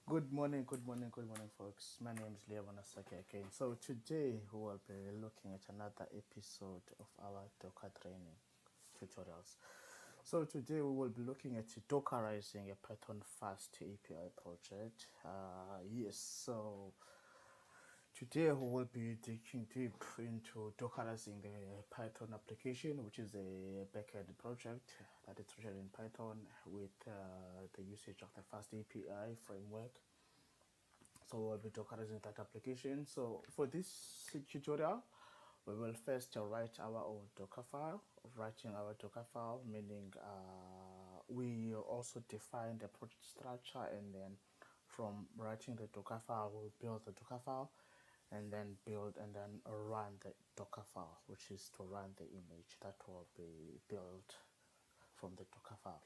Good morning, folks. My name is Leon Asake again. So today we will be looking at another episode of our Docker training tutorials. So today we will be looking at Dockerizing a Python FastAPI project. Yes, so today we will be digging deep into Dockerizing the Python application, which is a backend project that is written in Python with the usage of the FastAPI framework. So we'll be Dockerizing that application. So for this tutorial, we will first write our own Dockerfile. Writing our Dockerfile meaning we also define the project structure, and then from writing the Dockerfile, we'll build the Dockerfile and then build and then run the Dockerfile, which is to run the image that will be built from the Dockerfile.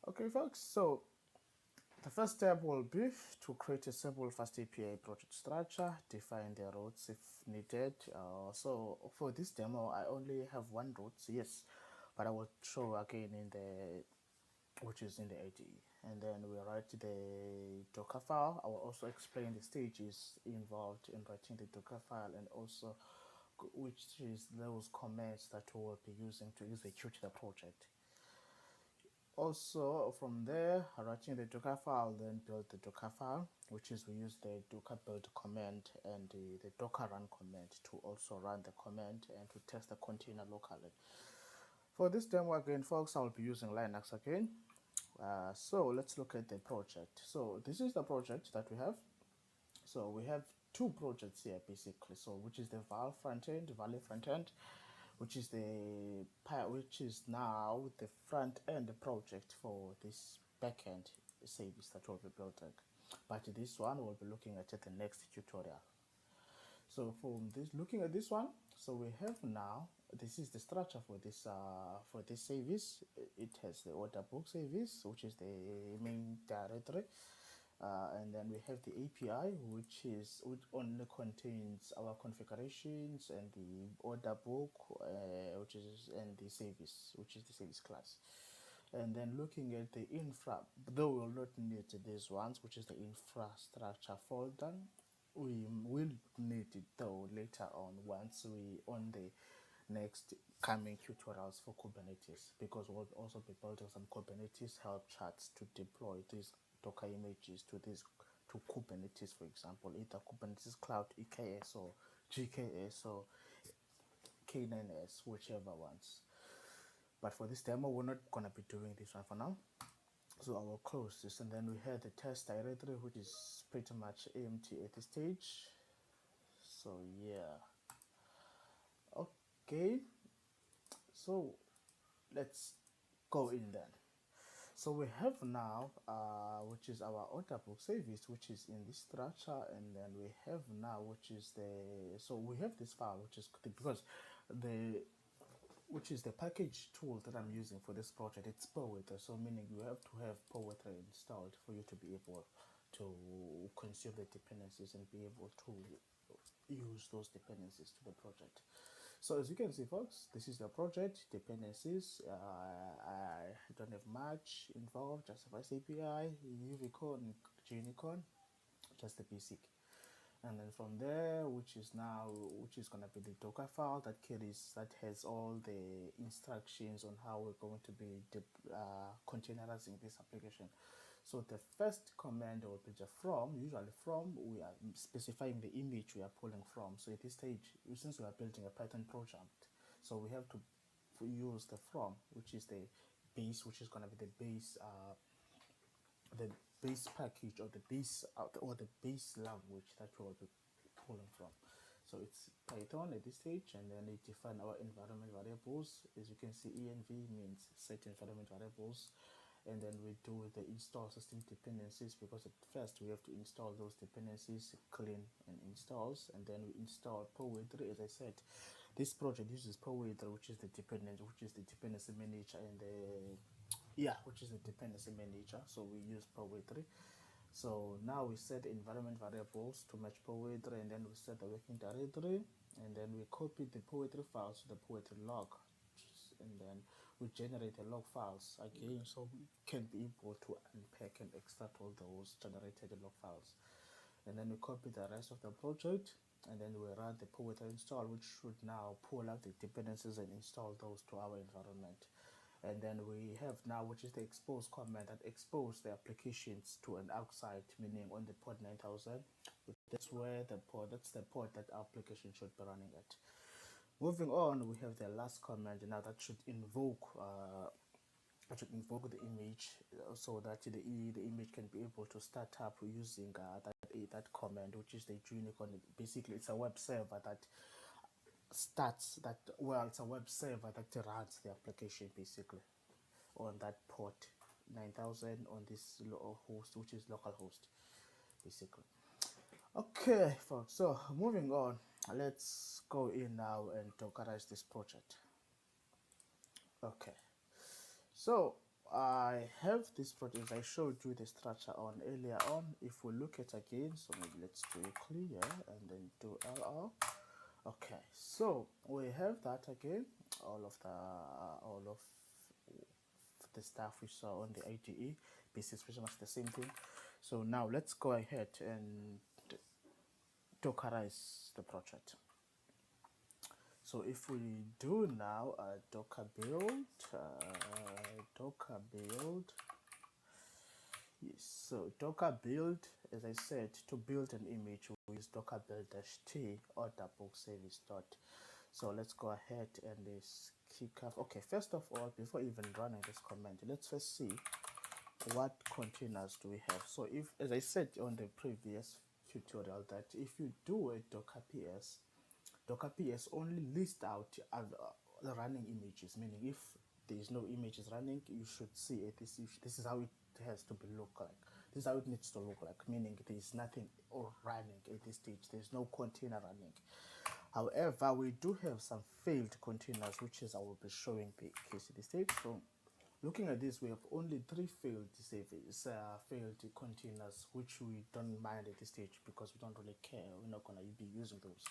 Okay, folks, so the first step will be to create a simple FastAPI project structure, define the routes if needed. So for this demo, I only have one route, yes, but I will show again in the, which is in the IDE. And then we write the Docker file. I will also explain the stages involved in writing the Docker file, and also which is those commands that we will be using to execute the project. Also from there, writing the Docker file, then build the Docker file, which is we use the Docker build command and the Docker run command to also run the command and to test the container locally. For this demo again, folks, I'll be using Linux again. So let's look at the project. So this is the project that we have. So we have two projects here basically. So which is the Val frontend, Valley frontend, which is now the front end project for this backend service that we'll be building. But this one we'll be looking at the next tutorial. So from this, looking at this one, so we have now, this is the structure for this service. It has the order book service, which is the main directory. And then we have the API, which only contains our configurations and the order book, and the service, which is the service class. And then looking at the infra, though we will not need these ones, which is the infrastructure folder. We will need it though later on once we on the next coming tutorials for Kubernetes, because we'll also be building some Kubernetes help charts to deploy these Docker images to Kubernetes, for example, either Kubernetes Cloud EKS or GKS or K9S, whichever ones. But for this demo, we're not gonna be doing this one for now. So I will close this, and then we have the test directory, which is pretty much empty at this stage. So yeah, okay, so let's go in then. So we have now, which is our order book service, which is in this structure, and then we have now, which is so we have this file, which is because which is the package tool that I'm using for this project. It's Powetre, so meaning you have to have Powetre installed for you to be able to consume the dependencies and be able to use those dependencies to the project. So as you can see, folks, this is the project dependencies. I don't have much involved, just a FastAPI, UVCon, JUnitCon, just the basic. And then from there, which is going to be the Docker file that has all the instructions on how we're going to be containerizing this application. So the first command will be the from. Usually from, we are specifying the image we are pulling from. So at this stage, since we are building a Python project, so we have to use the from, which is the base, which is going to be the base package, or the base language that we will be pulling from. So it's Python at this stage, and then we define our environment variables. As you can see, env means set environment variables, and then we do the install system dependencies, because at first we have to install those dependencies, clean and installs, and then we install Powetre. As I said, this project uses Powetre, which is the dependency manager, and which is the dependency manager. So we use Powetre. So now we set environment variables to match Powetre, and then we set the working directory, and then we copy the Powetre files to the Powetre log, and then we generate the log files again, so we can be able to unpack and extract all those generated log files. And then we copy the rest of the project, and then we run the pull with install, which should now pull out the dependencies and install those to our environment. And then we have now, which is the expose command that expose the applications to an outside, meaning on the port 9000. That's where that's the port that our application should be running at. Moving on, we have the last command now that should invoke the image, so that the image can be able to start up using that command, which is the unicorn. Basically, it's a web server that starts that, well, it's a web server that runs the application basically on that port 9000 on this host, which is localhost basically. Okay folks, so moving on, let's go in now and dockerize this project. Okay, so I have this project. I showed you the structure on earlier on. If we look at again, so maybe let's do clear and then do LR. Okay, so we have that again, all of the stuff we saw on the IDE. This is pretty much the same thing. So now let's go ahead and dockerize the project. So if we do now docker build, yes, so docker build, as I said, to build an image we use docker build-t or double service dot. So let's go ahead and this kick off. Okay, first of all, before even running this command, let's first see what containers do we have. So if, as I said on the previous tutorial, that if you do a docker ps only list out the running images, meaning if there is no images running, you should see it. This is how it has to be look like. This is how it needs to look like, meaning there is nothing running at this stage. There's no container running. However, we do have some failed containers, which is I will be showing the case at this stage. So looking at this, we have only 3 failed containers, which we don't mind at this stage because we don't really care. We're not going to be using those.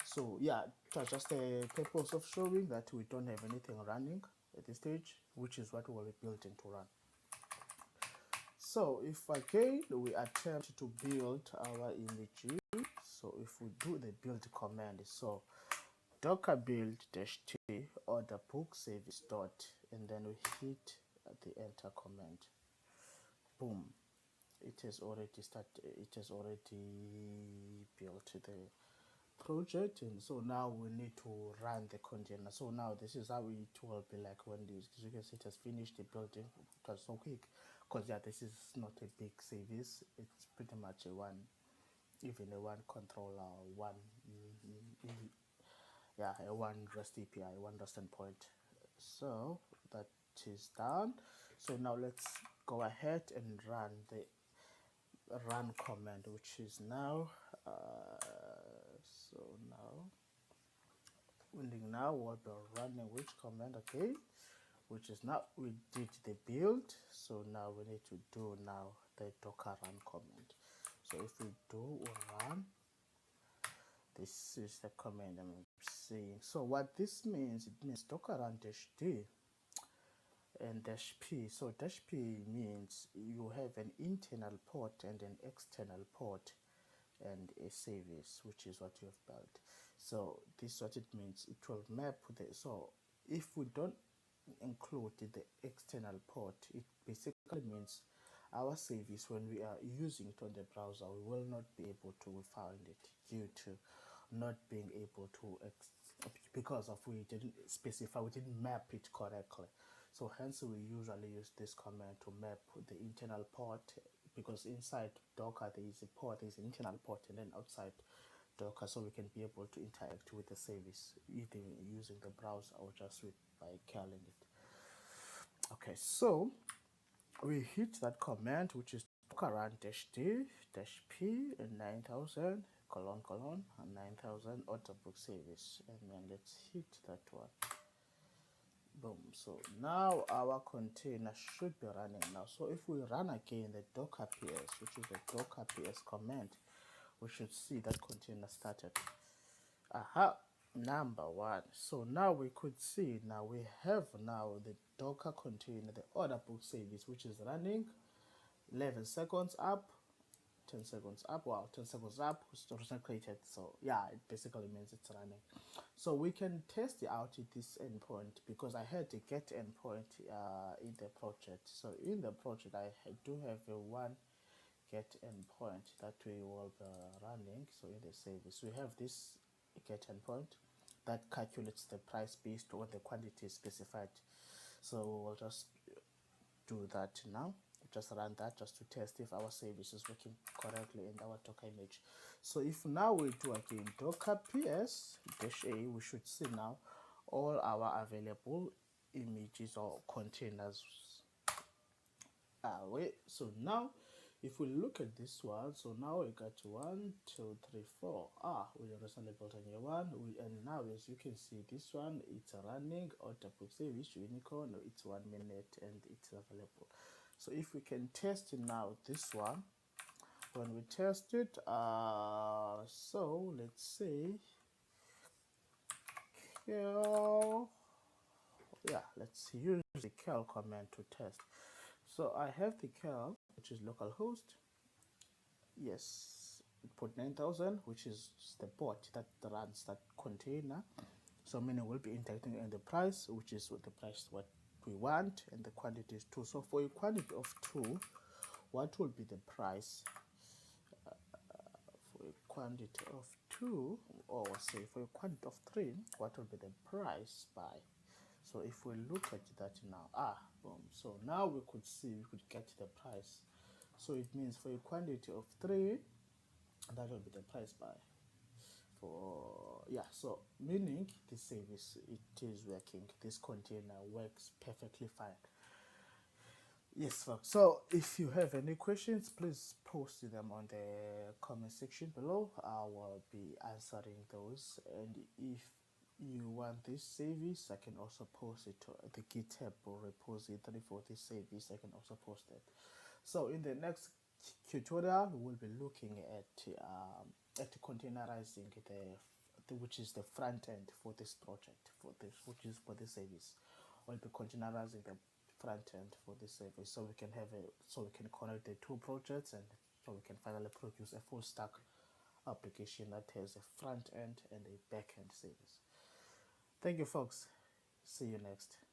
So yeah, just the purpose of showing that we don't have anything running at this stage, which is what we will be building to run. So if again we attempt to build our image, so if we do the build command, so docker build-t or the book service dot, and then we hit the enter command, boom, it has already started. It has already built the project, and so now we need to run the container. So now this is how it will be like when this, you can see it has finished the building. It was so quick because yeah, this is not a big service. It's pretty much a one controller, a one REST API, one REST endpoint. So that is done. So now let's go ahead and run the run command, which is now so now we'll be running which command again, which is now we did the build. So now we need to do now the docker run command. So if we do run, this is the command I'm saying. So what this means, it means docker run -d and -p. So -p means you have an internal port and an external port and a service, which is what you have built. So this is what it means. It will map the, so if we don't include the external port, it basically means our service, when we are using it on the browser, we will not be able to find it due to not being able to because of we didn't specify, we didn't map it correctly. So hence we usually use this command to map the internal port, because inside Docker there is a port, there is an internal port, and then outside Docker, so we can be able to interact with the service either using the browser or just by calling it. Okay, so we hit that command, which is docker run -d -p and 9000 : and 9000 book service, and then let's hit that one. Boom. So now our container should be running now. So if we run again the docker ps, which is the docker ps command, we should see that container started. Aha, Number one. So now we could see, now we have now the Docker container, the order book service, which is running 11 seconds up, 10 seconds up. Wow, 10 seconds up, it's created. So yeah, it basically means it's running. So we can test out this endpoint because I had a get endpoint in the project. So in the project, I do have a one get endpoint that we will be running. So in the service, we have this get endpoint that calculates the price based on the quantity specified. So we'll just do that now. Just run that just to test if our service is working correctly in our Docker image. So if now we do again docker ps-a, we should see now all our available images or containers. So now if we look at this one, so now we got 1, 2, 3, 4. We recently built a new one. And now as you can see, this one, it's running order book service unicorn. It's 1 minute and it's available. So if we can test now this one, when we test it, so let's say curl, let's use the curl command to test. So I have the curl, which is localhost. Yes, put 9000, which is the bot that runs that container. So meaning we'll be interacting in the price, which is what the price what we want, and the quantity is 2. So for a quantity of 2, what will be the price? For a quantity of 2, or say for a quantity of 3, what will be the price by? So if we look at that now, boom. So now we could see, we could get the price. So it means for a quantity of 3, that will be the price by. So meaning this service, it is working. This container works perfectly fine. Yes, folks. So if you have any questions, please post them on the comment section below. I will be answering those. And if you want this service, I can also post it to the GitHub repository for this service. I can also post it. So in the next tutorial, we'll be looking at containerizing which is the front end for this project, which is for this service. We'll be containerizing the front end for this service, so we can connect the two projects, and so we can finally produce a full stack application that has a front end and a back end service. Thank you, folks. See you next.